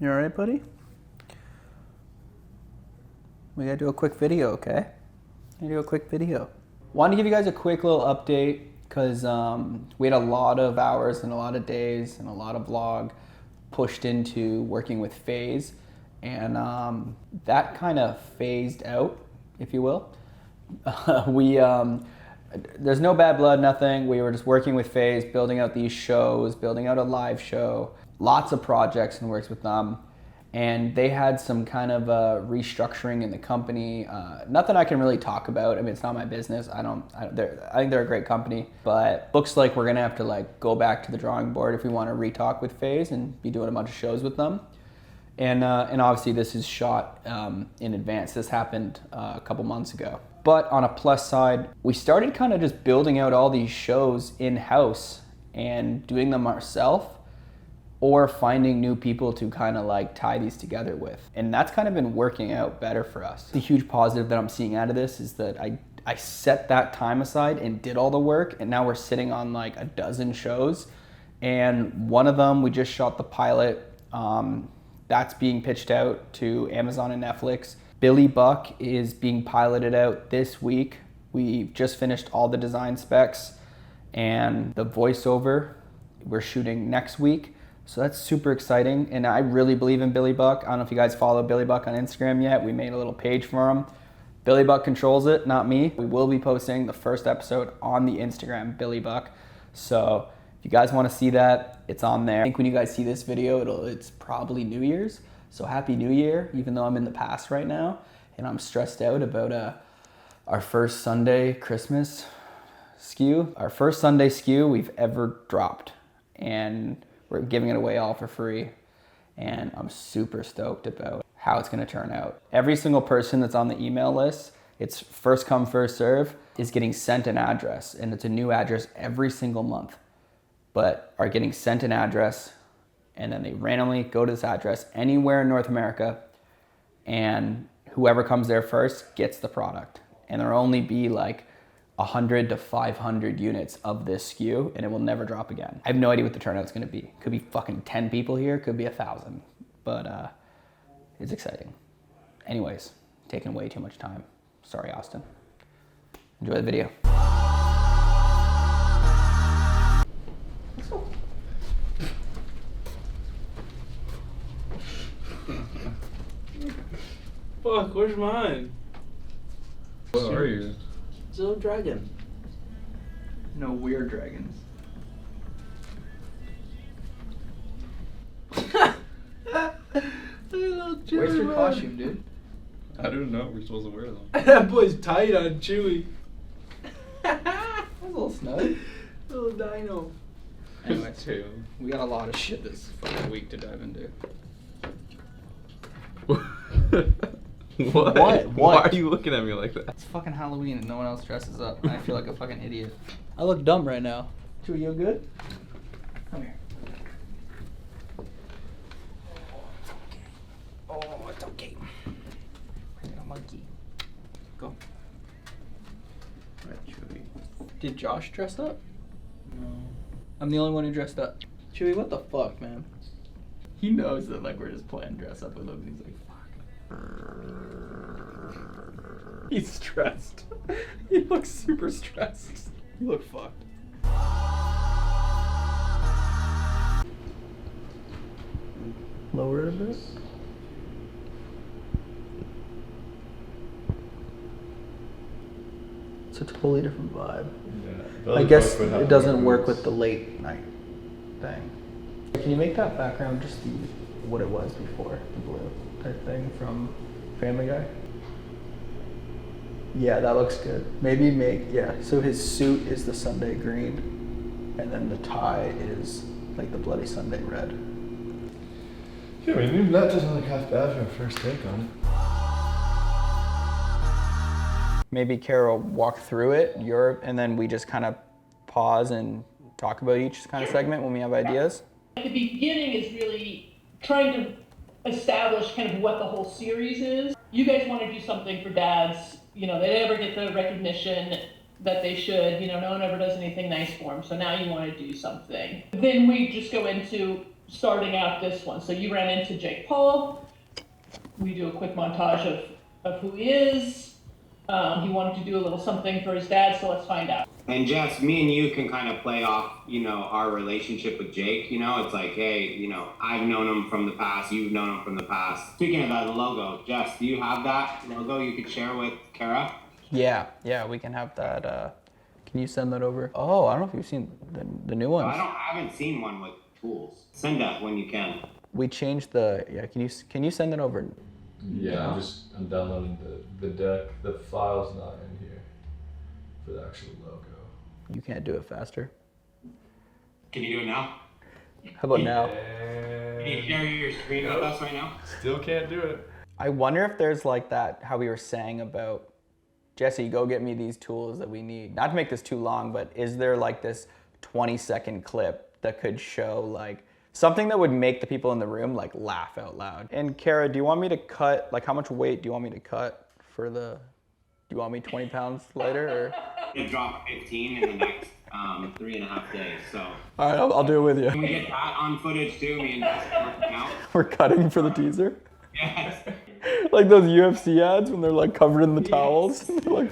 You alright, buddy? We gotta do a quick video, okay? Wanted to give you guys a quick little update because we had a lot of hours and a lot of days and a lot of vlog pushed into working with FaZe, and that kind of phased out, if you will. There's no bad blood, nothing. We were just working with FaZe, building out these shows, building out a live show, lots of projects and works with them. And they had some kind of restructuring in the company. Nothing I can really talk about. I mean, it's not my business. I think they're a great company, but looks like we're gonna have to like go back to the drawing board if we want to re-talk with FaZe and be doing a bunch of shows with them. And obviously this is shot in advance. This happened a couple months ago. But on a plus side, we started kind of just building out all these shows in-house and doing them ourselves, or finding new people to kind of like tie these together with. And that's kind of been working out better for us. The huge positive that I'm seeing out of this is that I set that time aside and did all the work, and now we're sitting on like a dozen shows. And one of them, we just shot the pilot. That's being pitched out to Amazon and Netflix. Billy Buck is being piloted out this week. We've just finished all the design specs, and the voiceover we're shooting next week. So that's super exciting, and I really believe in Billy Buck. I don't know if you guys follow Billy Buck on Instagram yet. We made a little page for him. Billy Buck controls it, not me. We will be posting the first episode on the Instagram, Billy Buck. So if you guys want to see that, it's on there. I think when you guys see this video, it's probably New Year's. So happy New Year, even though I'm in the past right now, and I'm stressed out about our first Sunday Christmas SKU. Our first Sunday SKU we've ever dropped, and we're giving it away all for free, and I'm super stoked about how it's gonna turn out. Every single person that's on the email list, it's first come, first serve, is getting sent an address, and it's a new address every single month, but are getting sent an address, and then they randomly go to this address anywhere in North America, and whoever comes there first gets the product. And there'll only be like 100 to 500 units of this SKU, and it will never drop again. I have no idea what the turnout's gonna be. Could be fucking 10 people here, could be 1,000, but it's exciting. Anyways, taking way too much time. Sorry, Austin. Enjoy the video. Let's go. Fuck, where's mine? Where are you? Still dragon. No weird dragons. Where's your costume, dude? I don't know. We're supposed to wear them. That boy's tight on Chewy. That's a little snug. Little dino. Anyway, we got a lot of shit this fucking week to dive into. What? What? Why are you looking at me like that? It's fucking Halloween and no one else dresses up, and I feel like a fucking idiot. I look dumb right now. Chewy, you good? Come here. Oh, it's okay. Bring it a monkey. Go. Right, Chewy. Did Josh dress up? No. I'm the only one who dressed up. Chewy, what the fuck, man? He knows that like we're just playing dress up with him, and he's like, fuck. He's stressed. He looks super stressed. You look fucked. Lower it a bit. It's a totally different vibe. Yeah. I guess it doesn't work with the late night thing. Can you make that background just what it was before, the blue type thing from Family Guy? Yeah, that looks good. Maybe so his suit is the Sunday green, and then the tie is like the Bloody Sunday red. Yeah, I mean, even that doesn't look half bad for a first take on it. Maybe Carol walk through it, and then we just kind of pause and talk about each kind of segment when we have ideas. The beginning is really trying to establish kind of what the whole series is. You guys want to do something for dads. You know, they never get the recognition that they should. You know, no one ever does anything nice for them. So now you want to do something. Then we just go into starting out this one. So you ran into Jake Paul. We do a quick montage of who he is. He wanted to do a little something for his dad, so let's find out. And Jess, me and you can kind of play off, our relationship with Jake. It's like, hey, I've known him from the past, you've known him from the past. Speaking of that, the logo, Jess, do you have that logo you could share with Kara? Yeah, we can have that. Can you send that over? Oh, I don't know if you've seen the new ones. I haven't seen one with tools. Send that when you can. We changed the, can you send it over? Yeah, I'm downloading the deck. The file's not in here for the actual logo. You can't do it faster. Can you do it now? How about now? Can you share your screen with us right now? Still can't do it. I wonder if there's like that, how we were saying about, Jesse, go get me these tools that we need. Not to make this too long, but is there like this 20-second clip that could show like something that would make the people in the room like laugh out loud? And Kara, do you want me to cut, like how much weight do you want me to cut for do you want me 20 pounds lighter or? To drop 15 in the next 3.5 days, so. All right, I'll do it with you. Can we get that on footage too, me and Jess working out? We're cutting for the teaser? Yes. Like those UFC ads when they're like covered in the towels. Like,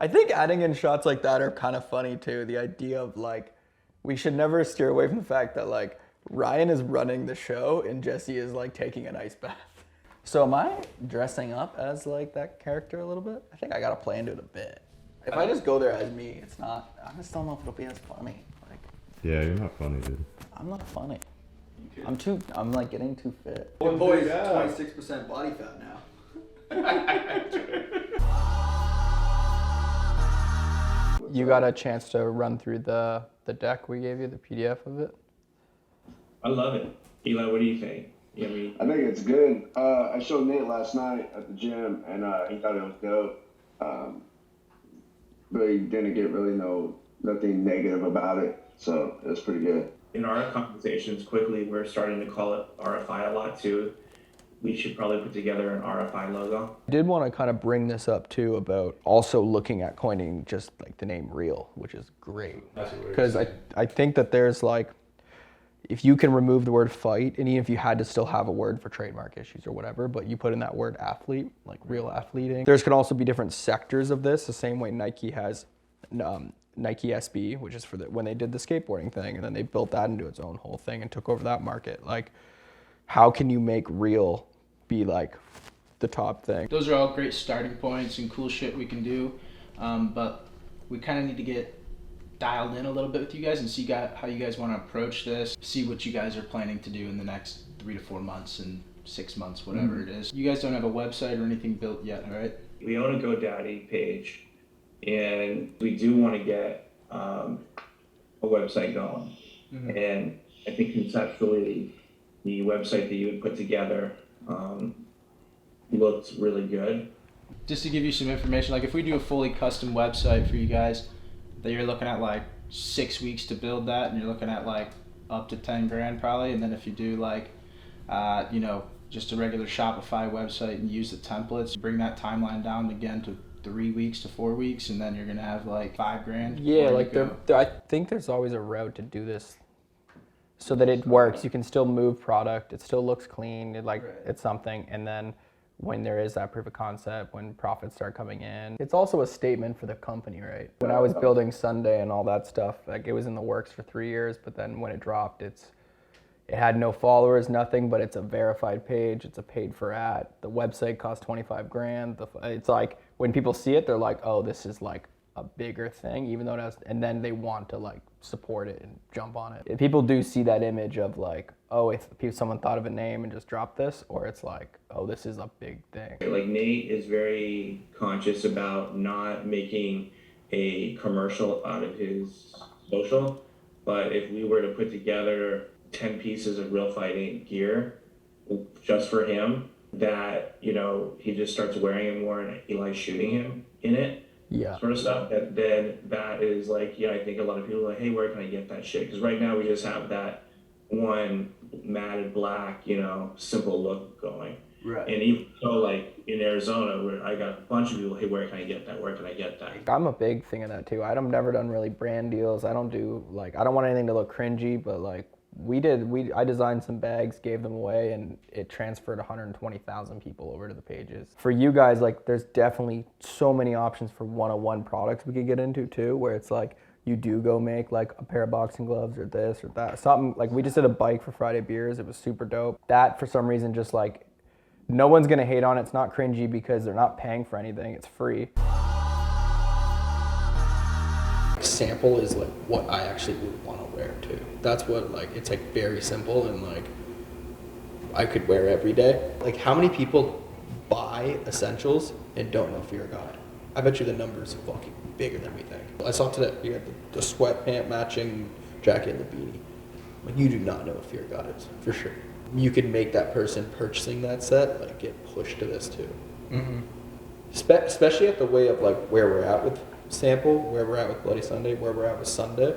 I think adding in shots like that are kind of funny too. The idea of like, we should never steer away from the fact that like Ryan is running the show and Jesse is like taking an ice bath. So am I dressing up as like that character a little bit? I think I gotta play into it a bit. If I just go there as me, it's not, I just don't know if it'll be as funny. Like, Yeah, you're not funny, dude. I'm not funny. I'm like getting too fit. Oh, boy's 26% body fat now. You got a chance to run through the deck we gave you, the PDF of it? I love it. Eli, what do you think? I think it's good. I showed Nate last night at the gym, and he thought it was dope. But he didn't get really nothing negative about it, so it was pretty good. In our conversations, quickly, we're starting to call it RFI a lot too. We should probably put together an RFI logo. I did want to kind of bring this up too about also looking at coining just like the name Real, which is great. Because I think that there's like, if you can remove the word fight, and even if you had to still have a word for trademark issues or whatever, but you put in that word athlete, like real athleting. There's could also be different sectors of this, the same way Nike has Nike SB, which is for when they did the skateboarding thing, and then they built that into its own whole thing and took over that market. Like, how can you make real be like the top thing? Those are all great starting points and cool shit we can do, but we kind of need to get dialed in a little bit with you guys and see how you guys want to approach this, see what you guys are planning to do in the next 3 to 4 months and 6 months, whatever it is. You guys don't have a website or anything built yet, right? We own a GoDaddy page, and we do want to get a website going. And I think conceptually, the website that you would put together looks really good. Just to give you some information, like if we do a fully custom website for you guys, that you're looking at like 6 weeks to build that, and you're looking at like up to 10 grand probably. And then if you do like, just a regular Shopify website and use the templates, bring that timeline down again to 3 weeks to 4 weeks, and then you're gonna have like 5 grand. Yeah, like I think there's always a route to do this so that it works. You can still move product, it still looks clean, it's something, and then when there is that proof of concept, when profits start coming in. It's also a statement for the company, right? When I was building Sunday and all that stuff, like it was in the works for 3 years, but then when it dropped, it had no followers, nothing, but it's a verified page, it's a paid for ad. The website costs 25 grand. It's like, when people see it, they're like, oh, this is like a bigger thing, even though it has, and then they want to like support it and jump on it. If people do see that image of like, oh, if someone thought of a name and just dropped this, or it's like, oh, this is a big thing. Like Nate is very conscious about not making a commercial out of his social, but if we were to put together 10 pieces of real fighting gear just for him, that, he just starts wearing it more and Eli's shooting him in it, sort of stuff, then that is like, I think a lot of people are like, hey, where can I get that shit? Because right now we just have that one matted black, simple look going. Right. And even so, like in Arizona, where I got a bunch of people, hey, where can I get that? Where can I get that? I'm a big thing of that too. I've never done really brand deals. I don't want anything to look cringy, but like I designed some bags, gave them away, and it transferred 120,000 people over to the pages. For you guys, like, there's definitely so many options for one-on-one products we could get into too, where it's like you do go make like a pair of boxing gloves or this or that. Something like we just did a bike for Friday Beers. It was super dope. That for some reason just like no one's gonna hate on it. It's not cringy because they're not paying for anything. It's free. Sample is like what I actually would want to wear too. That's what like it's like very simple and like I could wear every day. Like how many people buy essentials and don't know Fear of God? I bet you the numbers are fucking bigger than we think. I saw today you got the sweatpant matching jacket and the beanie. Like you do not know what Fear of God is for sure. You could make that person purchasing that set like get pushed to this too. Mm-hmm. Especially at the way of like where we're at with Sample, where we're at with Bloody Sunday, where we're at with Sunday,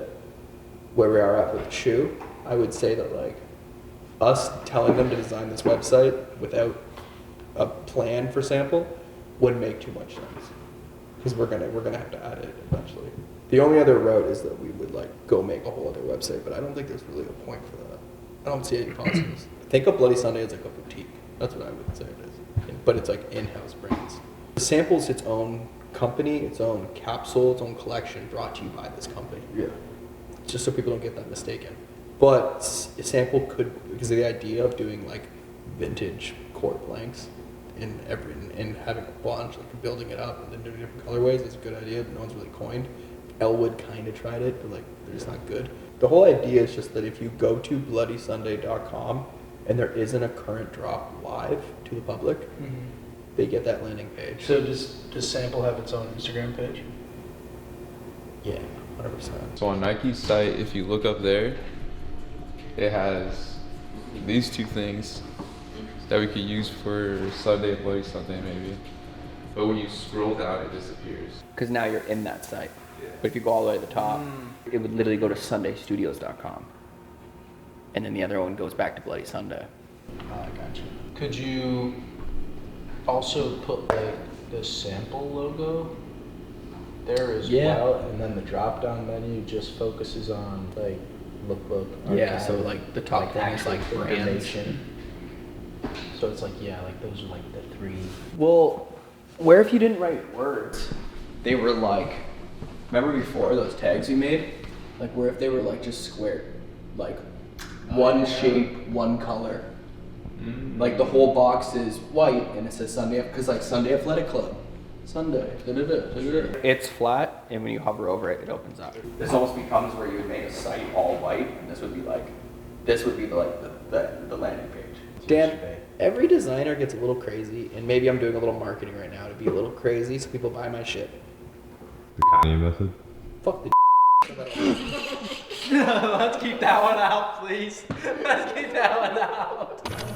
where we are at with Chew. I would say that like us telling them to design this website without a plan for Sample wouldn't make too much sense because we're gonna have to add it eventually. The only other route is that we would like go make a whole other website, but I don't think there's really a point for that. I don't see any positives. Think of Bloody Sunday as like a boutique. That's what I would say it is, but it's like in-house brands. Sample's its own company, its own capsule, its own collection brought to you by this company. Yeah. Just so people don't get that mistaken. But Sample could, because of the idea of doing like vintage core planks and having a bunch, like building it up and then doing different colorways is a good idea, but no one's really coined. Elwood kind of tried it, but like they're just not good. The whole idea is just that if you go to bloodysunday.com and there isn't a current drop live to the public, they get that landing page. So does Sample have its own Instagram page? Yeah, 100%. So on Nike's site, if you look up there, it has these two things that we could use for Sunday, Bloody Sunday maybe. But when you scroll down, it disappears. Because now you're in that site. Yeah. But if you go all the way to the top, it would literally go to sundaystudios.com. And then the other one goes back to Bloody Sunday. Oh, I gotcha. Could you also put like the Sample logo there as well, and then the drop-down menu just focuses on like lookbook. Yeah, so like the top thing is like brands. So it's like like those are like the three. Well, where if you didn't write words, they were like, remember before those tags we made? Like where if they were like just square, like one shape, one color. Like the whole box is white and it says Sunday, because like Sunday Athletic Club, Sunday. It's flat, and when you hover over it, it opens up. This almost becomes where you would make a site all white, and this would be like the landing page. Dan, every designer gets a little crazy, and maybe I'm doing a little marketing right now to be a little crazy so people buy my shit. The Kanye method. Fuck the. Let's keep that one out, please. Let's keep that one out.